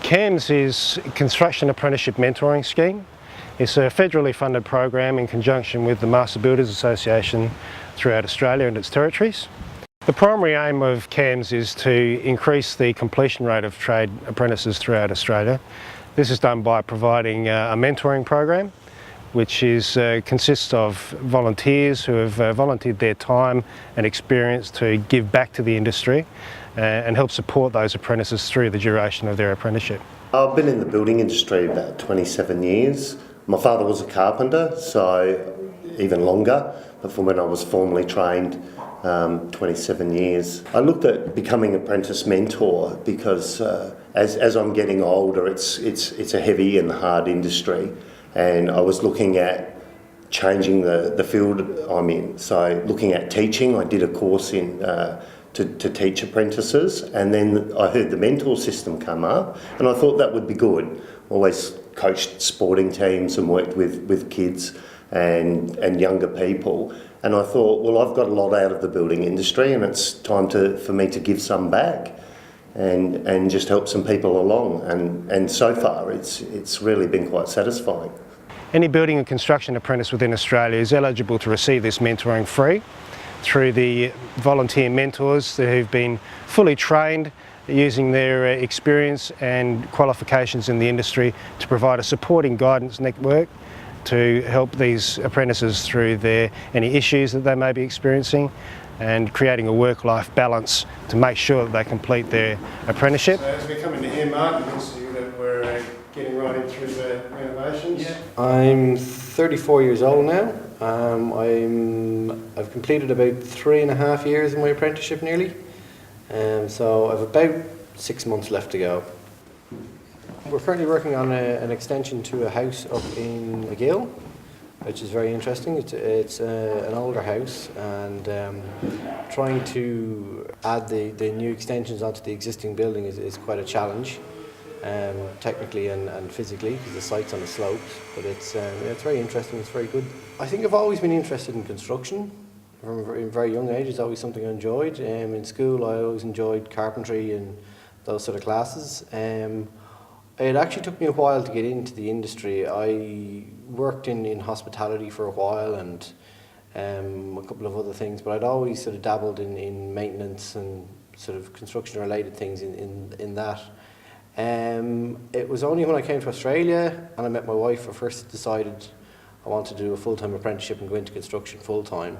CAMS is Construction Apprenticeship Mentoring Scheme. It's a federally funded program in conjunction with the Master Builders Association throughout Australia and its territories. The primary aim of CAMS is to increase the completion rate of trade apprentices throughout Australia. This is done by providing a mentoring program which consists of volunteers who have volunteered their time and experience to give back to the industry and help support those apprentices through the duration of their apprenticeship. I've been in the building industry about 27 years. My father was a carpenter, so even longer, but from when I was formally trained, 27 years. I looked at becoming apprentice mentor because as I'm getting older, it's a heavy and hard industry, and I was looking at changing the field I'm in. So looking at teaching, I did a course in to teach apprentices, and then I heard the mentor system come up, and I thought that would be good. Always coached sporting teams and worked with kids and younger people, and I thought, well, I've got a lot out of the building industry, and it's time for me to give some back and just help some people along, and so far it's really been quite satisfying. Any building and construction apprentice within Australia is eligible to receive this mentoring free through the volunteer mentors that have been fully trained using their experience and qualifications in the industry to provide a supporting guidance network to help these apprentices through any issues that they may be experiencing, and creating a work-life balance to make sure that they complete their apprenticeship. So as we come into here, Mark, you can see that we're getting right in through the renovations. Yeah. I'm 34 years old now. I've completed about 3.5 years in my apprenticeship nearly. So I've about 6 months left to go. We're currently working on an extension to a house up in McGill, which is very interesting. It's an older house, and trying to add the new extensions onto the existing building is quite a challenge, technically and physically, because the site's on a slope. But it's very interesting. It's very good. I think I've always been interested in construction. From a very young age, it's always something I enjoyed. In school, I always enjoyed carpentry and those sort of classes. It actually took me a while to get into the industry. I worked in hospitality for a while and a couple of other things, but I'd always sort of dabbled in maintenance and sort of construction related things in that. It was only when I came to Australia and I met my wife I first decided I wanted to do a full-time apprenticeship and go into construction full-time.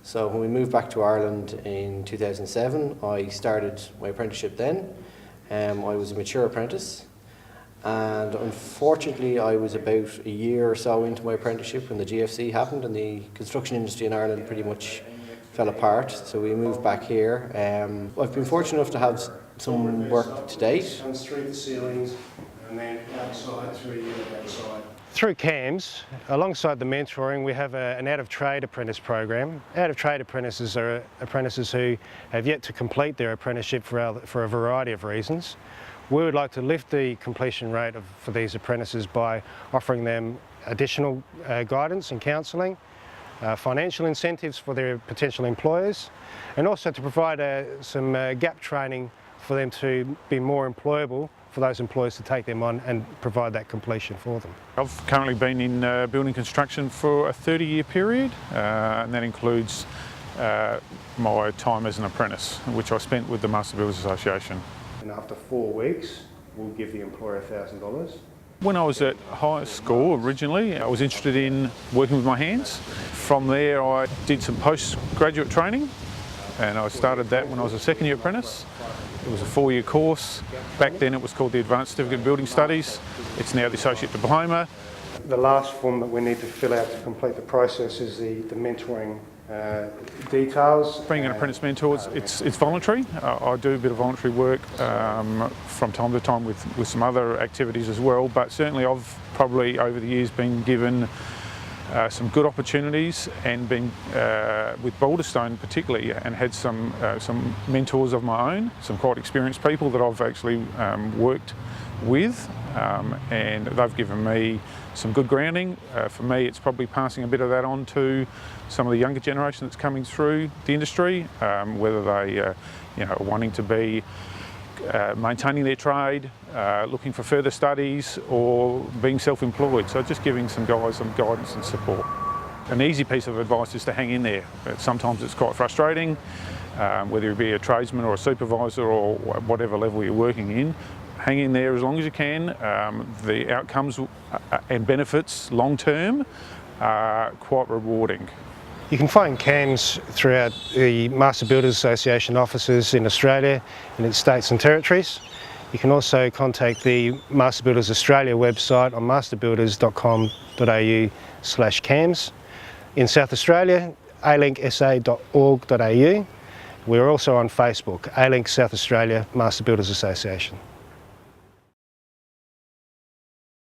So when we moved back to Ireland in 2007, I started my apprenticeship then. I was a mature apprentice. And unfortunately, I was about a year or so into my apprenticeship when the GFC happened and the construction industry in Ireland pretty much fell apart. So we moved back here. I've been fortunate enough to have some work to date. Comes through the ceilings and then outside through a unit outside. Through CAMS, alongside the mentoring, we have an out-of-trade apprentice program. Out-of-trade apprentices are apprentices who have yet to complete their apprenticeship for a variety of reasons. We would like to lift the completion rate for these apprentices by offering them additional guidance and counselling, financial incentives for their potential employers, and also to provide some gap training for them to be more employable for those employers to take them on and provide that completion for them. I've currently been in building construction for a 30-year period, and that includes my time as an apprentice, which I spent with the Master Builders Association. And after 4 weeks, we'll give the employer $1,000. When I was at high school originally, I was interested in working with my hands. From there, I did some postgraduate training, and I started that when I was a second-year apprentice. It was a 4-year course. Back then it was called the Advanced Certificate in Building Studies. It's now the Associate Diploma. The last form that we need to fill out to complete the process is the mentoring details. Being an apprentice mentor, it's voluntary. I do a bit of voluntary work from time to time with some other activities as well, but certainly I've probably over the years been given some good opportunities and been with Boulderstone particularly, and had some mentors of my own, some quite experienced people that I've actually worked with, and they've given me some good grounding. For me, it's probably passing a bit of that on to some of the younger generation that's coming through the industry, whether they are wanting to be maintaining their trade, looking for further studies, or being self-employed. So just giving some guys some guidance and support. An easy piece of advice is to hang in there. Sometimes it's quite frustrating, whether you be a tradesman or a supervisor or whatever level you're working in. Hang in there as long as you can. The outcomes and benefits long term are quite rewarding. You can find CAMS throughout the Master Builders Association offices in Australia and its states and territories. You can also contact the Master Builders Australia website on masterbuilders.com.au/CAMS. In South Australia, alinksa.org.au. We're also on Facebook, Alink South Australia Master Builders Association.